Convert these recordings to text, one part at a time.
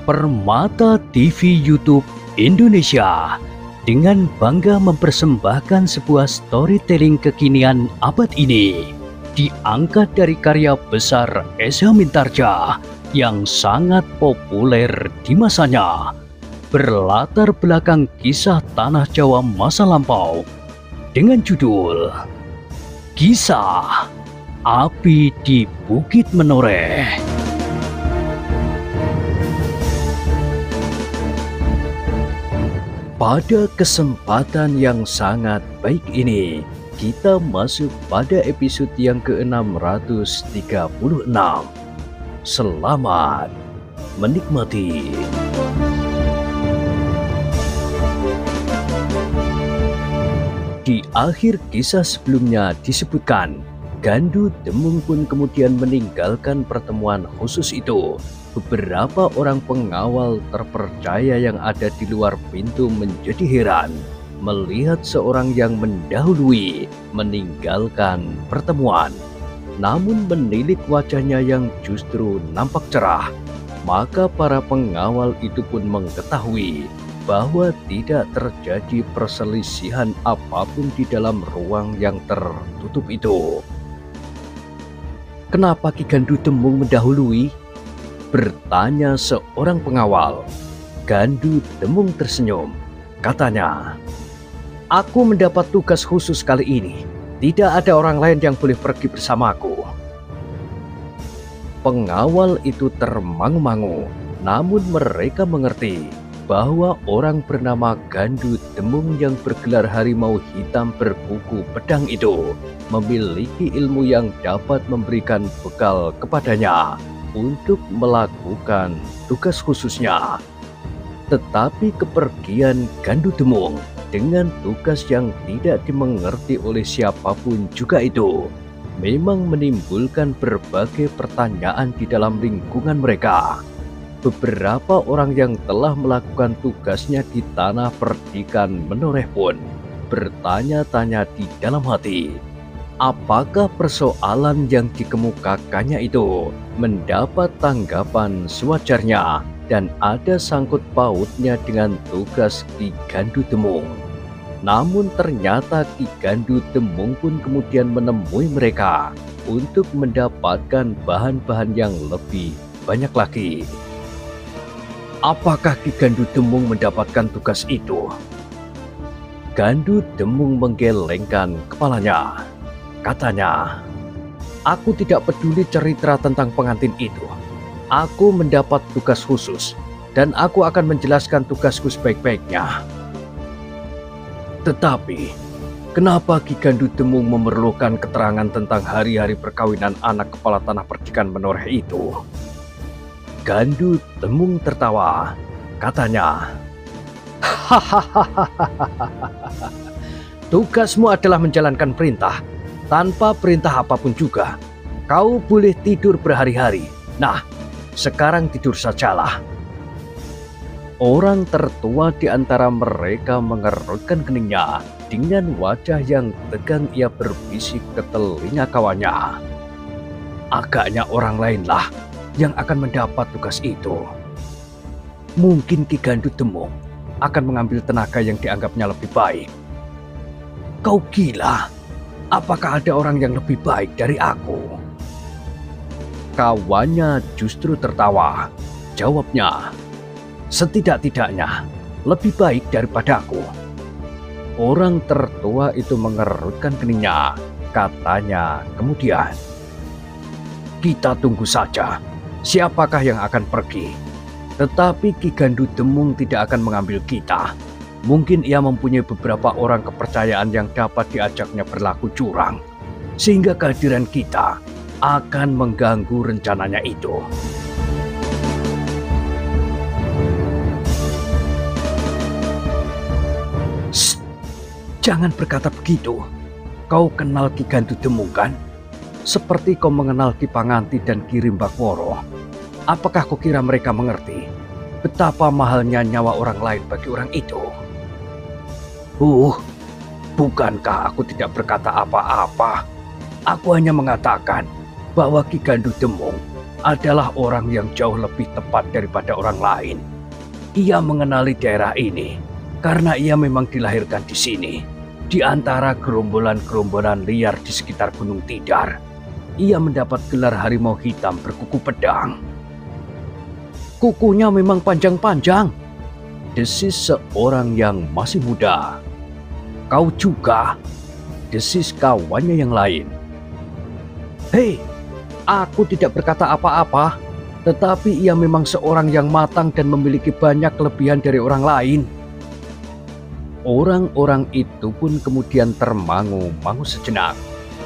Permata TV YouTube Indonesia dengan bangga mempersembahkan sebuah storytelling kekinian abad ini, diangkat dari karya besar Esa Mintarja yang sangat populer di masanya, berlatar belakang kisah tanah Jawa masa lampau dengan judul Kisah Api di Bukit Menoreh. Pada kesempatan yang sangat baik ini, kita masuk pada episode yang ke-636. Selamat menikmati. Di akhir kisah sebelumnya disebutkan, Gandu Demung pun kemudian meninggalkan pertemuan khusus itu. Beberapa orang pengawal terpercaya yang ada di luar pintu menjadi heran melihat seorang yang mendahului meninggalkan pertemuan. Namun menilik wajahnya yang justru nampak cerah, maka para pengawal itu pun mengetahui bahwa tidak terjadi perselisihan apapun di dalam ruang yang tertutup itu. "Kenapa Ki Gandu Demung mendahului?" bertanya seorang pengawal. Gandu Demung tersenyum. Katanya, "Aku mendapat tugas khusus kali ini. Tidak ada orang lain yang boleh pergi bersamaku." Pengawal itu termangu-mangu, namun mereka mengerti bahwa orang bernama Gandu Demung yang bergelar harimau hitam berkuku pedang itu memiliki ilmu yang dapat memberikan bekal kepadanya untuk melakukan tugas khususnya. Tetapi kepergian Gandu Demung dengan tugas yang tidak dimengerti oleh siapapun juga itu memang menimbulkan berbagai pertanyaan di dalam lingkungan mereka. Beberapa orang yang telah melakukan tugasnya di tanah perdikan Menoreh pun bertanya-tanya di dalam hati, apakah persoalan yang dikemukakannya itu mendapat tanggapan sewajarnya dan ada sangkut pautnya dengan tugas Ki Gandu Demung. Namun ternyata Ki Gandu Demung pun kemudian menemui mereka untuk mendapatkan bahan-bahan yang lebih banyak lagi. Apakah Ki Gandu Demung mendapatkan tugas itu? Gandu Demung menggelengkan kepalanya. Katanya, "Aku tidak peduli cerita tentang pengantin itu. Aku mendapat tugas khusus dan aku akan menjelaskan tugasku sebaik-baiknya." Tetapi, kenapa Ki Gandu Demung memerlukan keterangan tentang hari-hari perkawinan anak kepala tanah perdikan Menoreh itu? Gandu Demung tertawa. Katanya, "Hahaha, tugasmu adalah menjalankan perintah. Tanpa perintah apapun juga, kau boleh tidur berhari-hari. Nah, sekarang tidur sajalah." Orang tertua di antara mereka mengerutkan keningnya. Dengan wajah yang tegang ia berbisik ke telinga kawannya, "Agaknya orang lainlah yang akan mendapat tugas itu. Mungkin Ki Gandu Demung akan mengambil tenaga yang dianggapnya lebih baik." "Kau gila? Apakah ada orang yang lebih baik dari aku?" Kawannya justru tertawa. Jawabnya, "Setidak-tidaknya lebih baik daripadaku." Orang tertua itu mengerutkan keningnya. Katanya kemudian, "Kita tunggu saja. Siapakah yang akan pergi? Tetapi Ki Gandu Demung tidak akan mengambil kita. Mungkin ia mempunyai beberapa orang kepercayaan yang dapat diajaknya berlaku curang, sehingga kehadiran kita akan mengganggu rencananya itu." "Shh, jangan berkata begitu. Kau kenal Ki Gandu Demung kan? Seperti kau mengenal Ki Panganti dan Ki Rimbakworo. Apakah kau kira mereka mengerti betapa mahalnya nyawa orang lain bagi orang itu?" Bukankah aku tidak berkata apa-apa? Aku hanya mengatakan bahwa Ki Gandu Demung adalah orang yang jauh lebih tepat daripada orang lain. Ia mengenali daerah ini karena ia memang dilahirkan di sini, di antara gerombolan-gerombolan liar di sekitar Gunung Tidar. Ia mendapat gelar harimau hitam berkuku pedang. Kukunya memang panjang-panjang, desis seorang yang masih muda. Kau juga, desis kawannya yang lain. Hei, aku tidak berkata apa-apa, tetapi ia memang seorang yang matang dan memiliki banyak kelebihan dari orang lain. Orang-orang itu pun kemudian termangu-mangu sejenak.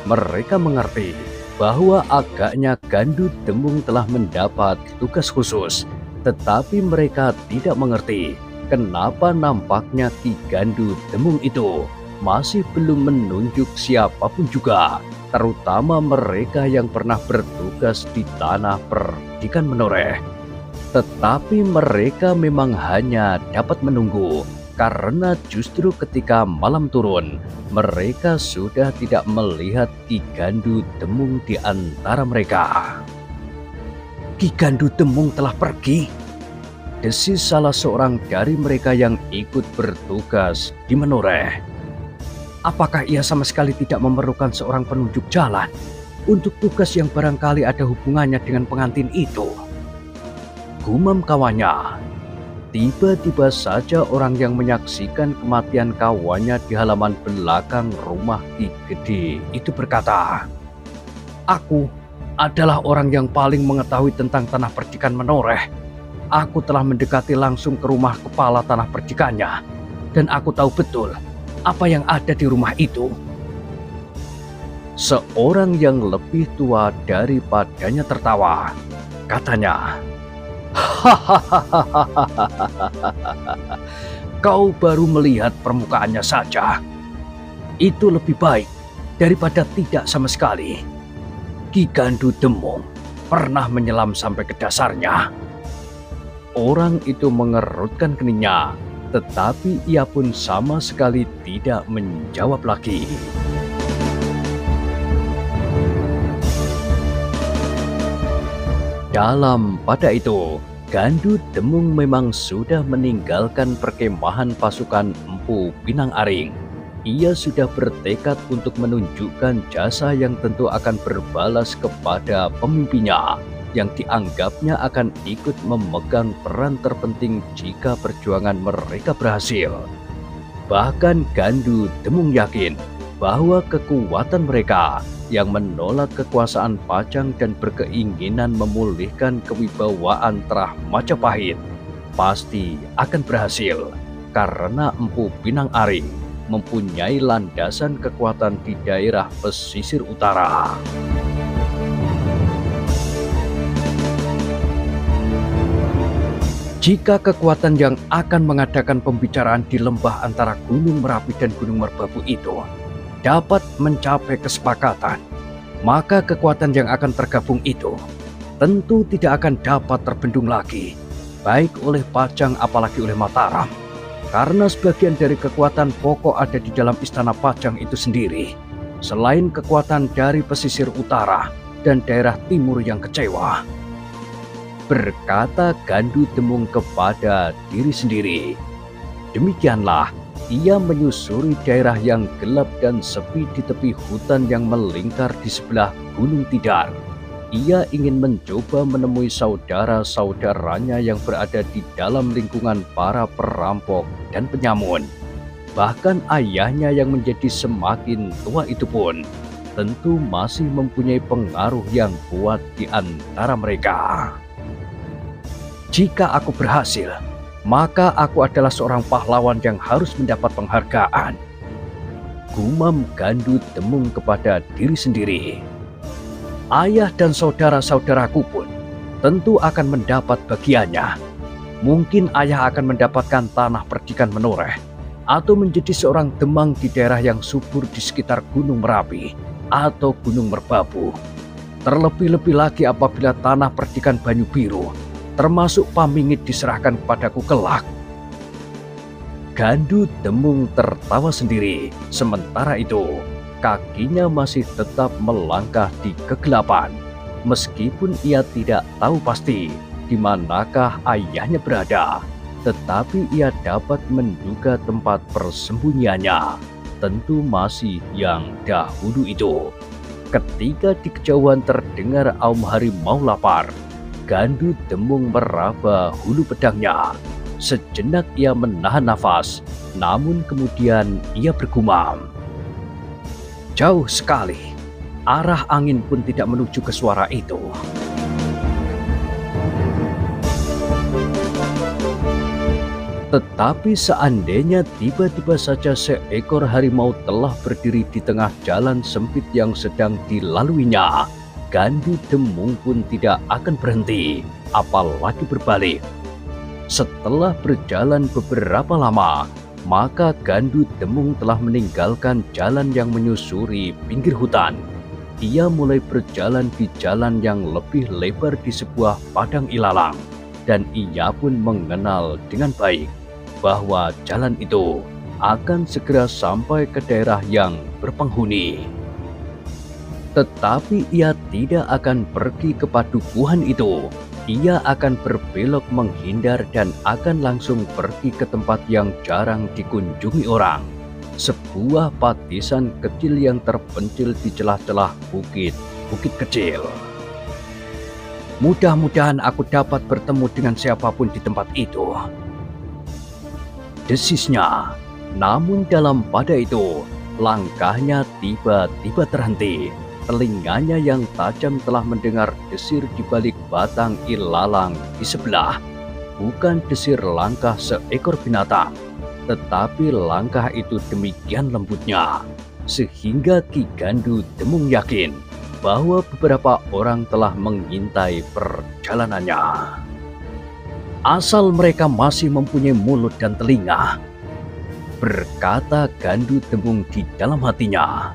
Mereka mengerti bahwa agaknya Gandu Demung telah mendapat tugas khusus, tetapi mereka tidak mengerti kenapa nampaknya Ki Gandu Demung itu masih belum menunjuk siapapun juga, terutama mereka yang pernah bertugas di tanah perdikan menoreh. Tetapi mereka memang hanya dapat menunggu, karena justru ketika malam turun, mereka sudah tidak melihat Ki Gandu Demung di antara mereka. Ki Gandu Demung telah pergi, desis salah seorang dari mereka yang ikut bertugas di menoreh. Apakah ia sama sekali tidak memerlukan seorang penunjuk jalan untuk tugas yang barangkali ada hubungannya dengan pengantin itu? Gumam kawannya. Tiba-tiba saja orang yang menyaksikan kematian kawannya di halaman belakang rumah Ki Gede itu berkata, "Aku adalah orang yang paling mengetahui tentang tanah perdikan menoreh. Aku telah mendekati langsung ke rumah kepala tanah perdikannya, dan aku tahu betul apa yang ada di rumah itu." Seorang yang lebih tua daripadanya tertawa. Katanya, "Kau baru melihat permukaannya saja. Itu lebih baik daripada tidak sama sekali. Ki Gandu Demung pernah menyelam sampai ke dasarnya." Orang itu mengerutkan keningnya, tetapi ia pun sama sekali tidak menjawab lagi. Dalam pada itu, Gandu Demung memang sudah meninggalkan perkemahan pasukan Empu Pinang Aring. Ia sudah bertekad untuk menunjukkan jasa yang tentu akan berbalas kepada pemimpinnya, yang dianggapnya akan ikut memegang peran terpenting jika perjuangan mereka berhasil. Bahkan Gandu Demung yakin bahwa kekuatan mereka yang menolak kekuasaan Pajang dan berkeinginan memulihkan kewibawaan Trah Majapahit pasti akan berhasil, karena Empu Pinang Aring mempunyai landasan kekuatan di daerah pesisir utara. Jika kekuatan yang akan mengadakan pembicaraan di lembah antara Gunung Merapi dan Gunung Merbabu itu dapat mencapai kesepakatan, maka kekuatan yang akan tergabung itu tentu tidak akan dapat terbendung lagi, baik oleh Pajang apalagi oleh Mataram, karena sebagian dari kekuatan pokok ada di dalam istana Pajang itu sendiri, selain kekuatan dari pesisir utara dan daerah timur yang kecewa. Berkata Gandu Demung kepada diri sendiri. Demikianlah ia menyusuri daerah yang gelap dan sepi di tepi hutan yang melingkar di sebelah Gunung Tidar. Ia ingin mencoba menemui saudara-saudaranya yang berada di dalam lingkungan para perampok dan penyamun. Bahkan ayahnya yang menjadi semakin tua itu pun tentu masih mempunyai pengaruh yang kuat di antara mereka. Jika aku berhasil, maka aku adalah seorang pahlawan yang harus mendapat penghargaan. Gumam Gandu Demung kepada diri sendiri. Ayah dan saudara-saudaraku pun tentu akan mendapat bagiannya. Mungkin ayah akan mendapatkan tanah perdikan menoreh, atau menjadi seorang demang di daerah yang subur di sekitar Gunung Merapi atau Gunung Merbabu. Terlebih-lebih lagi apabila tanah perdikan Banyu Biru termasuk Pamingit diserahkan kepadaku kelak. Gandu Demung tertawa sendiri, sementara itu kakinya masih tetap melangkah di kegelapan. Meskipun ia tidak tahu pasti di manakah ayahnya berada, tetapi ia dapat menduga tempat persembunyiannya. Tentu masih yang dahulu itu. Ketika di kejauhan terdengar aum harimau lapar, Gandu Demung meraba hulu pedangnya. Sejenak ia menahan nafas, namun kemudian ia bergumam. Jauh sekali, arah angin pun tidak menuju ke suara itu. Tetapi seandainya tiba-tiba saja seekor harimau telah berdiri di tengah jalan sempit yang sedang dilaluinya, Gandu Demung pun tidak akan berhenti, apalagi berbalik. Setelah berjalan beberapa lama, maka Gandu Demung telah meninggalkan jalan yang menyusuri pinggir hutan. Ia mulai berjalan di jalan yang lebih lebar di sebuah padang ilalang, dan ia pun mengenal dengan baik bahwa jalan itu akan segera sampai ke daerah yang berpenghuni. Tetapi ia tidak akan pergi ke padukuhan itu. Ia akan berbelok menghindar dan akan langsung pergi ke tempat yang jarang dikunjungi orang. Sebuah patisan kecil yang terpencil di celah-celah bukit kecil. Mudah-mudahan aku dapat bertemu dengan siapapun di tempat itu, desisnya. Namun dalam pada itu, langkahnya tiba-tiba terhenti. Telinganya yang tajam telah mendengar desir di balik batang ilalang di sebelah. Bukan desir langkah seekor binatang, tetapi langkah itu demikian lembutnya, sehingga Ki Gandu Demung yakin bahwa beberapa orang telah mengintai perjalanannya. Asal mereka masih mempunyai mulut dan telinga, berkata Gandu Demung di dalam hatinya.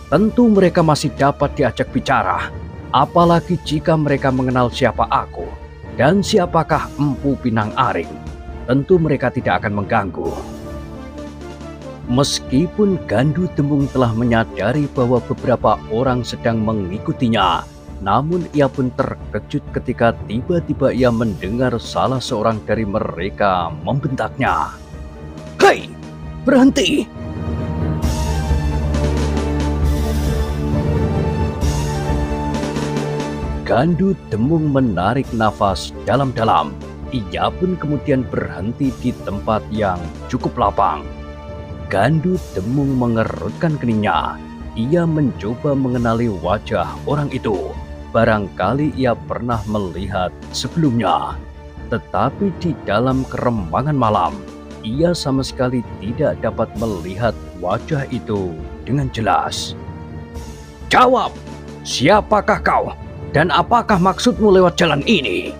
Tentu mereka masih dapat diajak bicara, apalagi jika mereka mengenal siapa aku dan siapakah Empu Pinang Aring. Tentu mereka tidak akan mengganggu. Meskipun Gandu Demung telah menyadari bahwa beberapa orang sedang mengikutinya, namun ia pun terkejut ketika tiba-tiba ia mendengar salah seorang dari mereka membentaknya. "Hei, berhenti!" Gandu Demung menarik nafas dalam-dalam. Ia pun kemudian berhenti di tempat yang cukup lapang. Gandu Demung mengerutkan keningnya. Ia mencoba mengenali wajah orang itu. Barangkali ia pernah melihat sebelumnya. Tetapi di dalam kerembangan malam, ia sama sekali tidak dapat melihat wajah itu dengan jelas. "Jawab, siapakah kau? Dan apakah maksudmu lewat jalan ini?"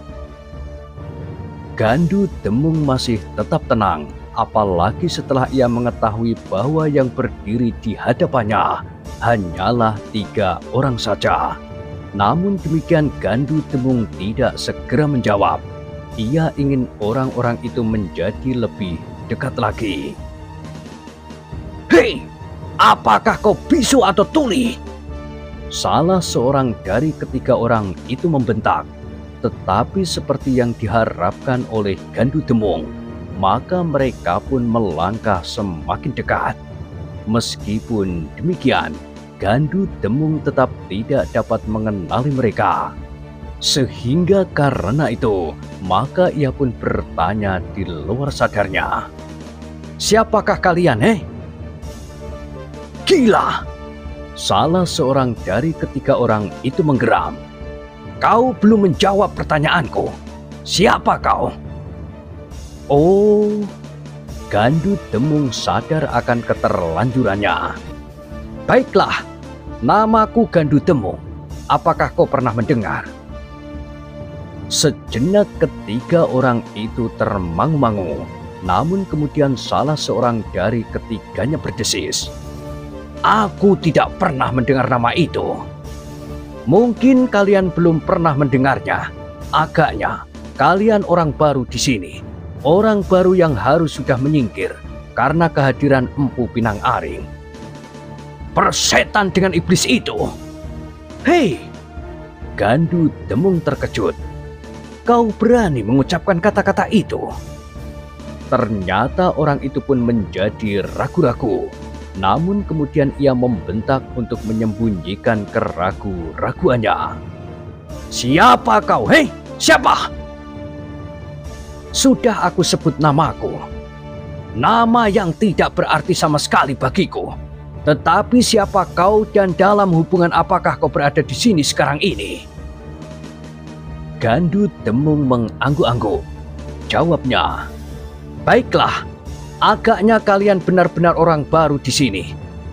Gandu Demung masih tetap tenang, apalagi setelah ia mengetahui bahwa yang berdiri di hadapannya hanyalah 3 orang saja. Namun demikian Gandu Demung tidak segera menjawab. Ia ingin orang-orang itu menjadi lebih dekat lagi. "Hei, apakah kau bisu atau tuli?" Salah seorang dari ketiga orang itu membentak. Tetapi seperti yang diharapkan oleh Gandu Demung, maka mereka pun melangkah semakin dekat. Meskipun demikian, Gandu Demung tetap tidak dapat mengenali mereka. Sehingga karena itu, maka ia pun bertanya di luar sadarnya, "Siapakah kalian, Gila!" Salah seorang dari ketiga orang itu menggeram. "Kau belum menjawab pertanyaanku. Siapa kau?" Oh, Gandu Demung sadar akan keterlanjurannya. "Baiklah, namaku Gandu Demung. Apakah kau pernah mendengar?" Sejenak ketiga orang itu termangu-mangu. Namun kemudian salah seorang dari ketiganya berdesis, "Aku tidak pernah mendengar nama itu." "Mungkin kalian belum pernah mendengarnya. Agaknya kalian orang baru di sini. Orang baru yang harus sudah menyingkir karena kehadiran Empu Pinang Aring." "Persetan dengan iblis itu." "Hei, Gandu Demung terkejut. "Kau berani mengucapkan kata-kata itu?" Ternyata orang itu pun menjadi ragu-ragu. Namun kemudian ia membentak untuk menyembunyikan keragu-raguannya. "Siapa kau, hei? Siapa?" "Sudah aku sebut namaku. Nama yang tidak berarti sama sekali bagiku. Tetapi siapa kau dan dalam hubungan apakah kau berada di sini sekarang ini?" Gandu Demung mengangguk-angguk. Jawabnya, "Baiklah, agaknya kalian benar-benar orang baru di sini.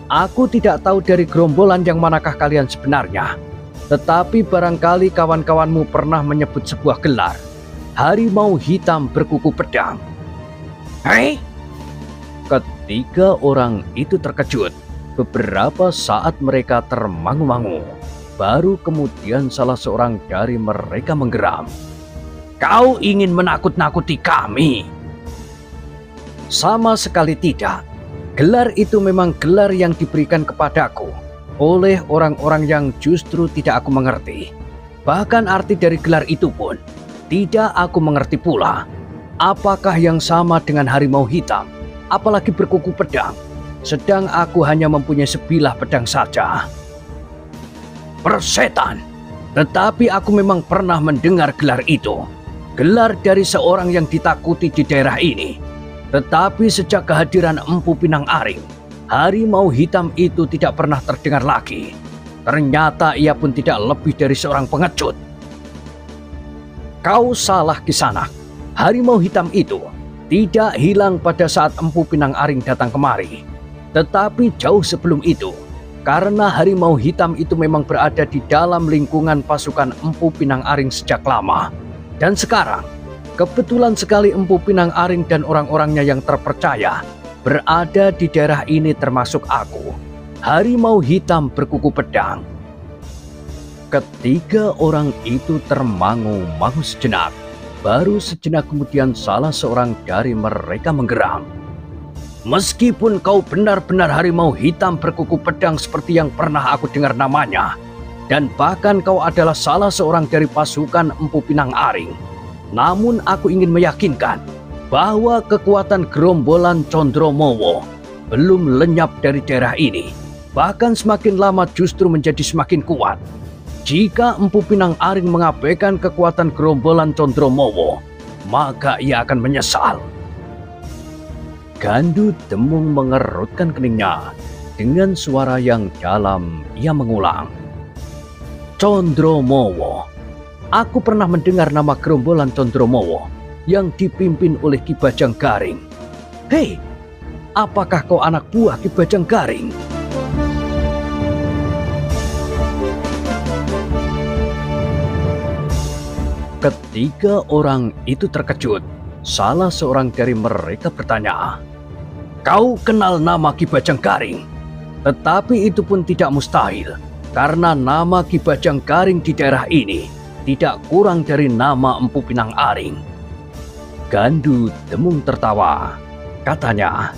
Aku tidak tahu dari gerombolan yang manakah kalian sebenarnya. Tetapi barangkali kawan-kawanmu pernah menyebut sebuah gelar, Harimau Hitam Berkuku Pedang." "Hei!" Ketiga orang itu terkejut. Beberapa saat mereka termangu-mangu. Baru kemudian salah seorang dari mereka menggeram. "Kau ingin menakut-nakuti kami?" "Sama sekali tidak. Gelar itu memang gelar yang diberikan kepadaku oleh orang-orang yang justru tidak aku mengerti. Bahkan arti dari gelar itu pun tidak aku mengerti pula. Apakah yang sama dengan harimau hitam, apalagi berkuku pedang, sedang aku hanya mempunyai sebilah pedang saja." "Persetan, tetapi aku memang pernah mendengar gelar itu. Gelar dari seorang yang ditakuti di daerah ini. Tetapi sejak kehadiran Empu Pinang Aring, harimau hitam itu tidak pernah terdengar lagi. Ternyata ia pun tidak lebih dari seorang pengecut." "Kau salah, Kisanak. Harimau hitam itu tidak hilang pada saat Empu Pinang Aring datang kemari. Tetapi jauh sebelum itu, karena harimau hitam itu memang berada di dalam lingkungan pasukan Empu Pinang Aring sejak lama. Dan sekarang, kebetulan sekali Empu Pinang Aring dan orang-orangnya yang terpercaya berada di daerah ini termasuk aku, harimau hitam berkuku pedang." Ketiga orang itu termangu-mangu sejenak. Baru sejenak kemudian salah seorang dari mereka menggeram. "Meskipun kau benar-benar harimau hitam berkuku pedang seperti yang pernah aku dengar namanya, dan bahkan kau adalah salah seorang dari pasukan Empu Pinang Aring, namun aku ingin meyakinkan bahwa kekuatan gerombolan Condromowo belum lenyap dari daerah ini, bahkan semakin lama justru menjadi semakin kuat. Jika Empu Pinang Aring mengabaikan kekuatan gerombolan Condromowo, maka ia akan menyesal." Gandu Demung mengerutkan keningnya. Dengan suara yang dalam, ia mengulang, "Condromowo. Aku pernah mendengar nama gerombolan Condromowo yang dipimpin oleh Ki Bajang Garing. Hei, apakah kau anak buah Ki Bajang Garing?" Ketiga orang itu terkejut. Salah seorang dari mereka bertanya, "Kau kenal nama Ki Bajang Garing?" Tetapi itu pun tidak mustahil, karena nama Ki Bajang Garing di daerah ini tidak kurang dari nama Empu Pinang Aring. Gandu Demung tertawa. Katanya,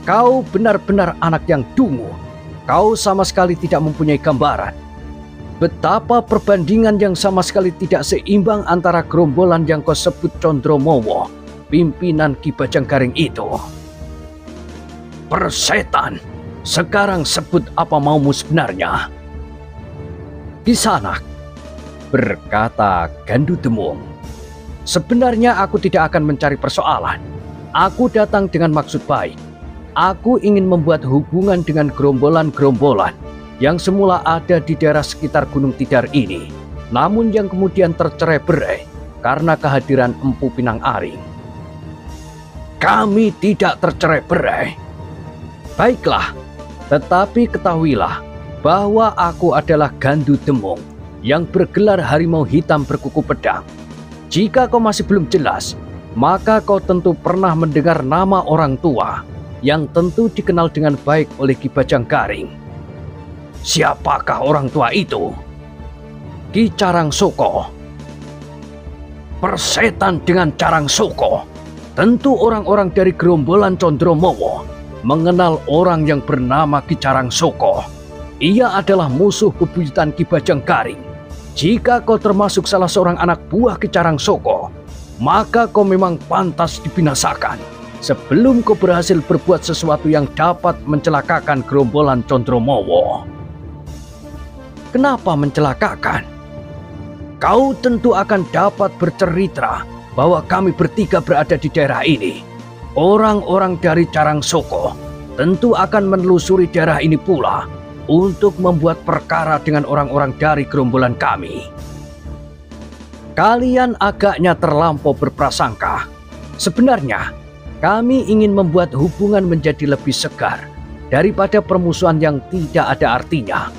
"Kau benar-benar anak yang dungu. Kau sama sekali tidak mempunyai gambaran betapa perbandingan yang sama sekali tidak seimbang antara gerombolan yang kau sebut Condromowo, pimpinan Ki Bajang Garing itu." "Persetan, sekarang sebut apa maumu sebenarnya?" "Kisanak," berkata Gandu Demung, "sebenarnya aku tidak akan mencari persoalan. Aku datang dengan maksud baik. Aku ingin membuat hubungan dengan gerombolan-gerombolan yang semula ada di daerah sekitar Gunung Tidar ini, namun yang kemudian tercerai-berai karena kehadiran Empu Pinang Aring." "Kami tidak tercerai-berai." "Baiklah, tetapi ketahuilah bahwa aku adalah Gandu Demung yang bergelar harimau hitam berkuku pedang. Jika kau masih belum jelas, maka kau tentu pernah mendengar nama orang tua yang tentu dikenal dengan baik oleh Ki Bajang Garing." "Siapakah orang tua itu?" "Ki Carang Soko." "Persetan dengan Carang Soko. Tentu orang-orang dari gerombolan Condromowo mengenal orang yang bernama Ki Carang Soko. Ia adalah musuh bebuyutan Ki Bajanggaring. Jika kau termasuk salah seorang anak buah Ki Carangsoko, maka kau memang pantas dibinasakan sebelum kau berhasil berbuat sesuatu yang dapat mencelakakan gerombolan Condromowo. Kenapa mencelakakan? Kau tentu akan dapat bercerita bahwa kami bertiga berada di daerah ini. Orang-orang dari Carangsoko tentu akan menelusuri daerah ini pula untuk membuat perkara dengan orang-orang dari gerombolan kami. Kalian agaknya terlampau berprasangka. Sebenarnya, kami ingin membuat hubungan menjadi lebih segar daripada permusuhan yang tidak ada artinya.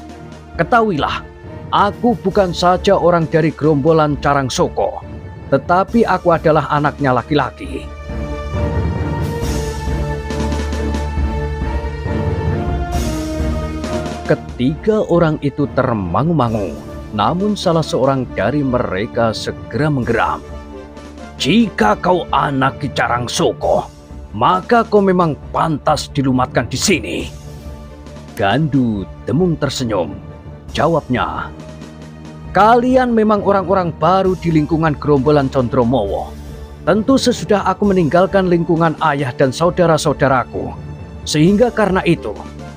Ketahuilah, aku bukan saja orang dari gerombolan Carangsoko, tetapi aku adalah anaknya laki-laki. Ketiga orang itu termangu-mangu, namun salah seorang dari mereka segera menggeram. Jika kau anak Ki Carangsoko, maka kau memang pantas dilumatkan di sini. Gandu Demung tersenyum. Jawabnya, kalian memang orang-orang baru di lingkungan gerombolan Condromowo. Tentu sesudah aku meninggalkan lingkungan ayah dan saudara-saudaraku. Sehingga karena itu,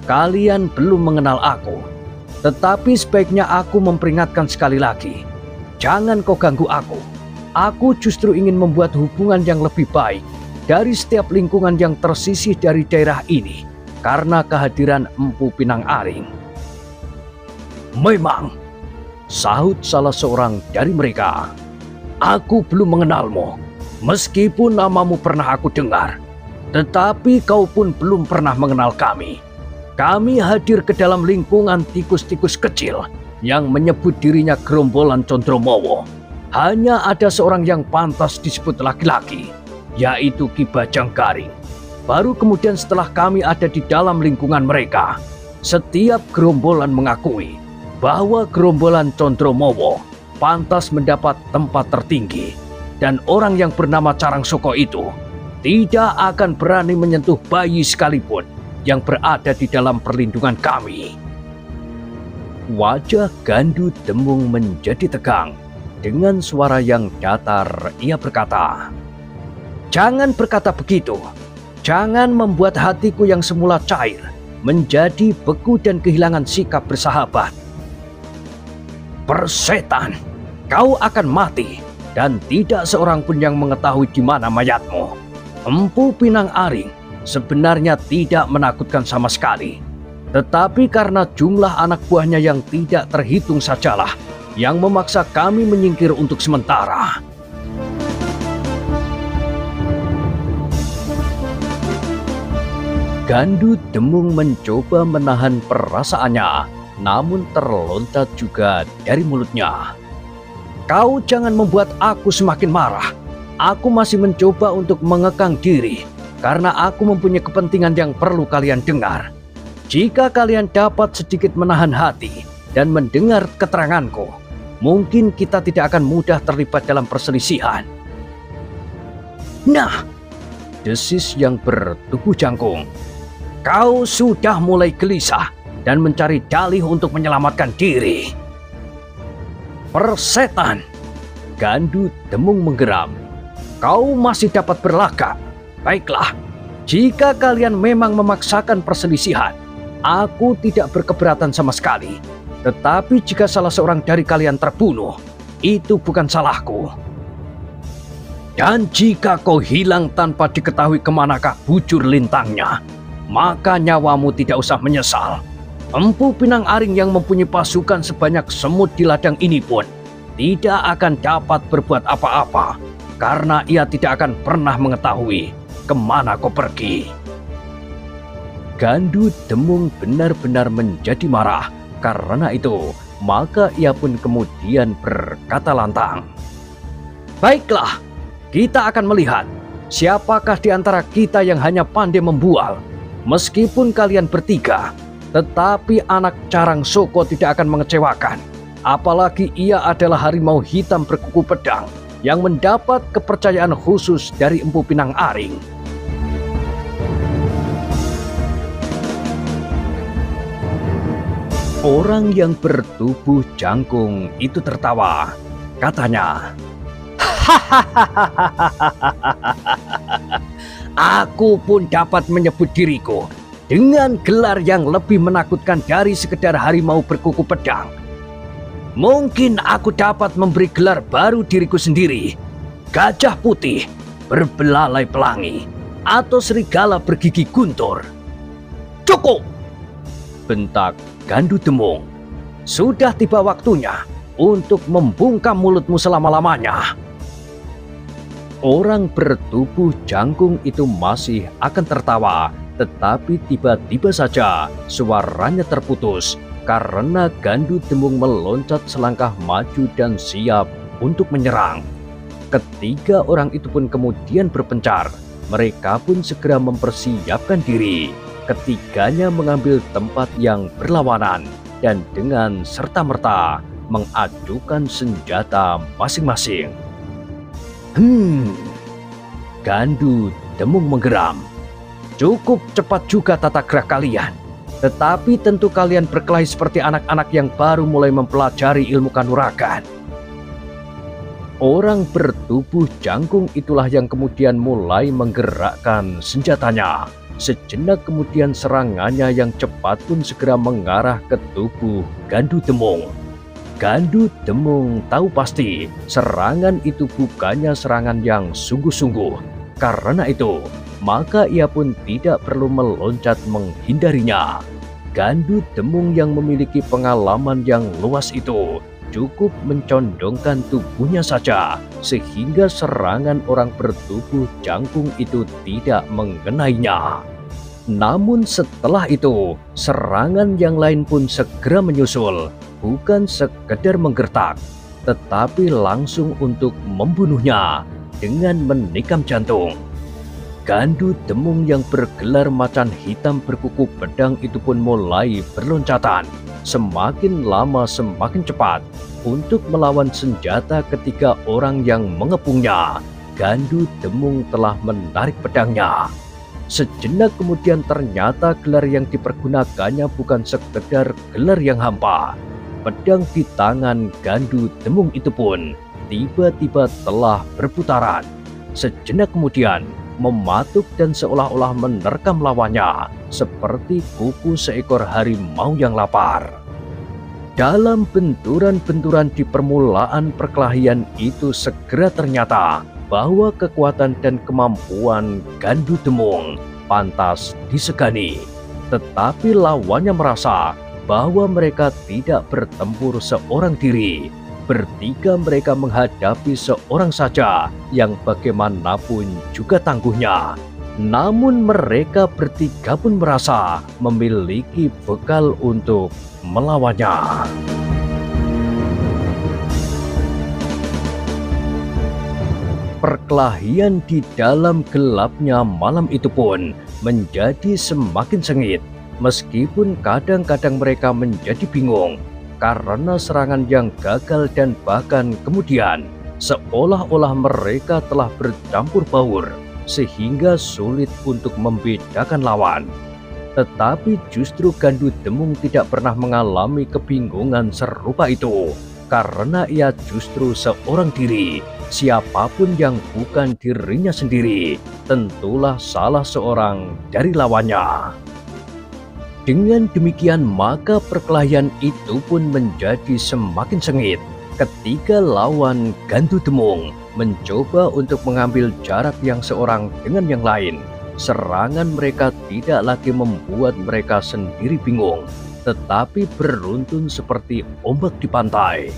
kalian belum mengenal aku. Tetapi sebaiknya aku memperingatkan sekali lagi. Jangan kau ganggu aku. Aku justru ingin membuat hubungan yang lebih baik dari setiap lingkungan yang tersisih dari daerah ini karena kehadiran Empu Pinang Aring. Memang, sahut salah seorang dari mereka. Aku belum mengenalmu, meskipun namamu pernah aku dengar. Tetapi kau pun belum pernah mengenal kami. Kami hadir ke dalam lingkungan tikus-tikus kecil yang menyebut dirinya gerombolan Condromowo. Hanya ada seorang yang pantas disebut laki-laki, yaitu Ki Bajanggaring. Baru kemudian setelah kami ada di dalam lingkungan mereka, setiap gerombolan mengakui bahwa gerombolan Condromowo pantas mendapat tempat tertinggi. Dan orang yang bernama Carangsoko itu tidak akan berani menyentuh bayi sekalipun yang berada di dalam perlindungan kami. Wajah Gandu Demung menjadi tegang. Dengan suara yang datar, ia berkata, "Jangan berkata begitu. Jangan membuat hatiku yang semula cair menjadi beku dan kehilangan sikap bersahabat. Persetan, kau akan mati dan tidak seorang pun yang mengetahui di mana mayatmu. Empu Pinang Aring sebenarnya tidak menakutkan sama sekali. Tetapi karena jumlah anak buahnya yang tidak terhitung sajalah yang memaksa kami menyingkir untuk sementara." Gandu Demung mencoba menahan perasaannya, namun terlontar juga dari mulutnya. "Kau jangan membuat aku semakin marah. Aku masih mencoba untuk mengekang diri, karena aku mempunyai kepentingan yang perlu kalian dengar. Jika kalian dapat sedikit menahan hati dan mendengar keteranganku, mungkin kita tidak akan mudah terlibat dalam perselisihan." "Nah," desis yang bertubuh jangkung, "kau sudah mulai gelisah dan mencari dalih untuk menyelamatkan diri." "Persetan!" Gandu Demung menggeram. "Kau masih dapat berlagak. Baiklah, jika kalian memang memaksakan perselisihan, aku tidak berkeberatan sama sekali. Tetapi jika salah seorang dari kalian terbunuh, itu bukan salahku. Dan jika kau hilang tanpa diketahui kemanakah bujur lintangnya, maka nyawamu tidak usah menyesal. Empu Pinang Aring yang mempunyai pasukan sebanyak semut di ladang ini pun tidak akan dapat berbuat apa-apa, karena ia tidak akan pernah mengetahui kemana kau pergi." Gandu Demung benar-benar menjadi marah. Karena itu, maka ia pun kemudian berkata lantang, "Baiklah, kita akan melihat siapakah di antara kita yang hanya pandai membual. Meskipun kalian bertiga, tetapi anak Carangsoko tidak akan mengecewakan. Apalagi ia adalah harimau hitam berkuku pedang yang mendapat kepercayaan khusus dari Empu Pinang Aring." Orang yang bertubuh jangkung itu tertawa. Katanya, "Aku pun dapat menyebut diriku dengan gelar yang lebih menakutkan dari sekedar harimau berkuku pedang. Mungkin aku dapat memberi gelar baru diriku sendiri, gajah putih berbelalai pelangi, atau serigala bergigi guntur." "Cukup!" bentak Gandu Demung. "Sudah tiba waktunya untuk membungkam mulutmu selama-lamanya." Orang bertubuh jangkung itu masih akan tertawa, tetapi tiba-tiba saja suaranya terputus karena Gandu Demung meloncat selangkah maju dan siap untuk menyerang. Ketiga orang itu pun kemudian berpencar. Mereka pun segera mempersiapkan diri. Ketiganya mengambil tempat yang berlawanan dan dengan serta-merta mengacukan senjata masing-masing. Gandu Demung menggeram. "Cukup cepat juga tata gerak kalian. Tetapi tentu kalian berkelahi seperti anak-anak yang baru mulai mempelajari ilmu kanuragan." Orang bertubuh jangkung itulah yang kemudian mulai menggerakkan senjatanya. Sejenak kemudian serangannya yang cepat pun segera mengarah ke tubuh Gandu Demung. Gandu Demung tahu pasti serangan itu bukannya serangan yang sungguh-sungguh. Karena itu, maka ia pun tidak perlu meloncat menghindarinya. Gandu Demung yang memiliki pengalaman yang luas itu cukup mencondongkan tubuhnya saja, sehingga serangan orang bertubuh jangkung itu tidak mengenainya. Namun setelah itu, serangan yang lain pun segera menyusul, bukan sekedar menggertak, tetapi langsung untuk membunuhnya dengan menikam jantung. Gandu Demung yang bergelar macan hitam berkuku pedang itu pun mulai berloncatan, semakin lama semakin cepat, untuk melawan senjata ketiga orang yang mengepungnya. Gandu Demung telah menarik pedangnya. Sejenak kemudian ternyata gelar yang dipergunakannya bukan sekedar gelar yang hampa. Pedang di tangan Gandu Demung itu pun tiba-tiba telah berputaran. Sejenak kemudian mematuk dan seolah-olah menerkam lawannya seperti kuku seekor harimau yang lapar. Dalam benturan-benturan di permulaan perkelahian itu segera ternyata bahwa kekuatan dan kemampuan Gandu Demung pantas disegani. Tetapi lawannya merasa bahwa mereka tidak bertempur seorang diri. Bertiga mereka menghadapi seorang saja yang bagaimanapun juga tangguhnya. Namun mereka bertiga pun merasa memiliki bekal untuk melawannya. Perkelahian di dalam gelapnya malam itu pun menjadi semakin sengit, meskipun kadang-kadang mereka menjadi bingung karena serangan yang gagal dan bahkan kemudian seolah-olah mereka telah bercampur baur sehingga sulit untuk membedakan lawan. Tetapi justru Gandu Demung tidak pernah mengalami kebingungan serupa itu, karena ia justru seorang diri. Siapapun yang bukan dirinya sendiri tentulah salah seorang dari lawannya. Dengan demikian maka perkelahian itu pun menjadi semakin sengit ketika lawan Gandu Demung mencoba untuk mengambil jarak yang seorang dengan yang lain. Serangan mereka tidak lagi membuat mereka sendiri bingung, tetapi beruntun seperti ombak di pantai.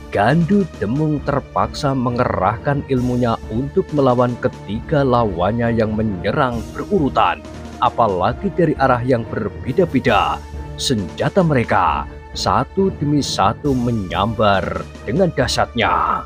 Gandu Demung terpaksa mengerahkan ilmunya untuk melawan ketiga lawannya yang menyerang berurutan, apalagi dari arah yang berbeda-beda. Senjata mereka satu demi satu menyambar dengan dahsyatnya.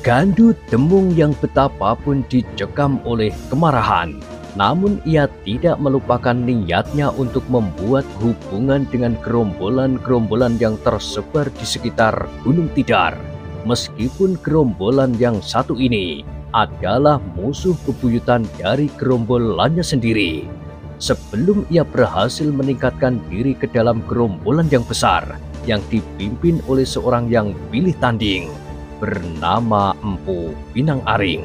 Gandu Demung yang betapapun dicekam oleh kemarahan, namun ia tidak melupakan niatnya untuk membuat hubungan dengan gerombolan-gerombolan yang tersebar di sekitar Gunung Tidar. Meskipun gerombolan yang satu ini adalah musuh bebuyutan dari gerombolannya sendiri. sebelum ia berhasil meningkatkan diri ke dalam gerombolan yang besar yang dipimpin oleh seorang yang pilih tanding bernama Empu Pinang Aring.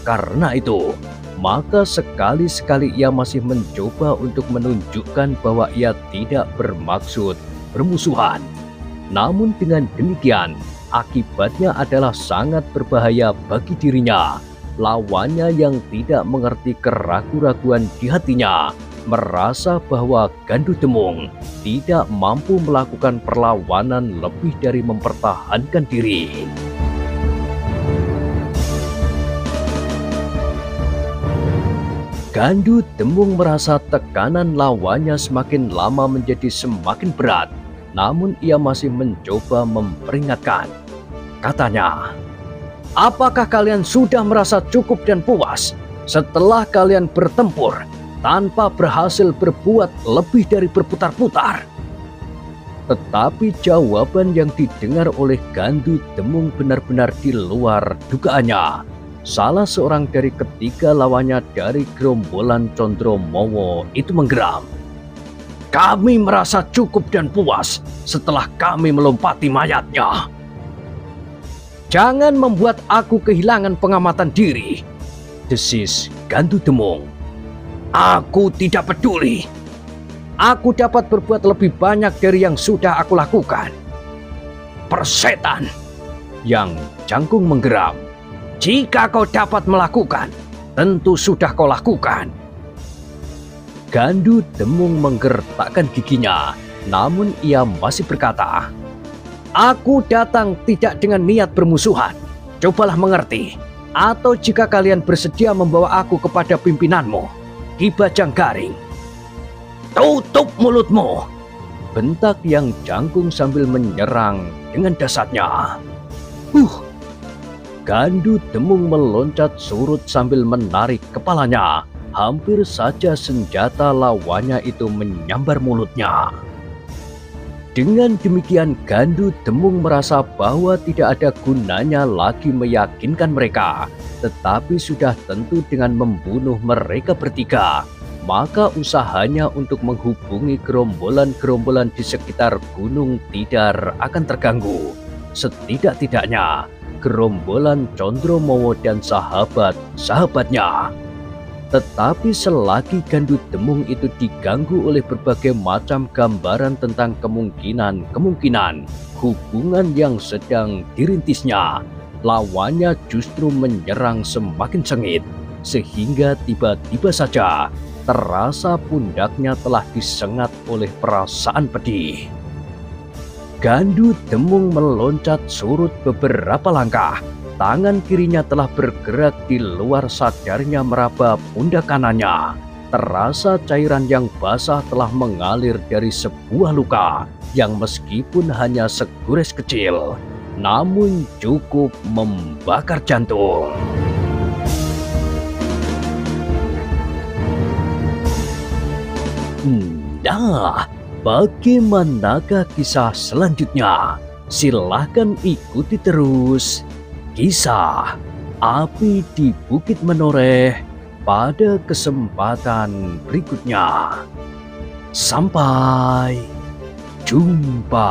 Karena itu, maka sekali-sekali ia masih mencoba untuk menunjukkan bahwa ia tidak bermaksud bermusuhan. Namun dengan demikian, akibatnya adalah sangat berbahaya bagi dirinya. Lawannya yang tidak mengerti keraguan-raguan di hatinya merasa bahwa Gandu Demung tidak mampu melakukan perlawanan lebih dari mempertahankan diri. Gandu Demung merasa tekanan lawannya semakin lama menjadi semakin berat, namun ia masih mencoba memperingatkan. Katanya, "Apakah kalian sudah merasa cukup dan puas setelah kalian bertempur tanpa berhasil berbuat lebih dari berputar-putar?" Tetapi jawaban yang didengar oleh Gandu Demung benar-benar di luar dugaannya. Salah seorang dari ketiga lawannya dari gerombolan Condromowo itu menggeram. "Kami merasa cukup dan puas setelah kami melompati mayatnya." "Jangan membuat aku kehilangan pengamatan diri," desis Gandu Demung. "Aku tidak peduli. Aku dapat berbuat lebih banyak dari yang sudah aku lakukan." "Persetan!" yang jangkung menggeram. "Jika kau dapat melakukan, tentu sudah kau lakukan." Gandu Demung menggertakkan giginya, namun ia masih berkata, "Aku datang tidak dengan niat bermusuhan. Cobalah mengerti. Atau jika kalian bersedia membawa aku kepada pimpinanmu, Ki Bajanggaring." "Tutup mulutmu!" bentak yang jangkung sambil menyerang dengan dasarnya. Gandu Demung meloncat surut sambil menarik kepalanya. Hampir saja senjata lawannya itu menyambar mulutnya. Dengan demikian, Gandu Demung merasa bahwa tidak ada gunanya lagi meyakinkan mereka, tetapi sudah tentu dengan membunuh mereka bertiga, maka usahanya untuk menghubungi gerombolan-gerombolan di sekitar Gunung Tidar akan terganggu. Setidak-tidaknya, gerombolan Condromowo dan sahabat-sahabatnya. Tetapi selagi Gandu Demung itu diganggu oleh berbagai macam gambaran tentang kemungkinan hubungan yang sedang dirintisnya, lawannya justru menyerang semakin sengit, sehingga tiba-tiba saja terasa pundaknya telah disengat oleh perasaan pedih. Gandu Demung meloncat surut beberapa langkah. Tangan kirinya telah bergerak di luar sadarnya meraba pundak kanannya. Terasa cairan yang basah telah mengalir dari sebuah luka yang meskipun hanya segores kecil, namun cukup membakar jantung. Nah, bagaimanakah kisah selanjutnya? Silahkan ikuti terus kisah Api di Bukit Menoreh pada kesempatan berikutnya. Sampai jumpa.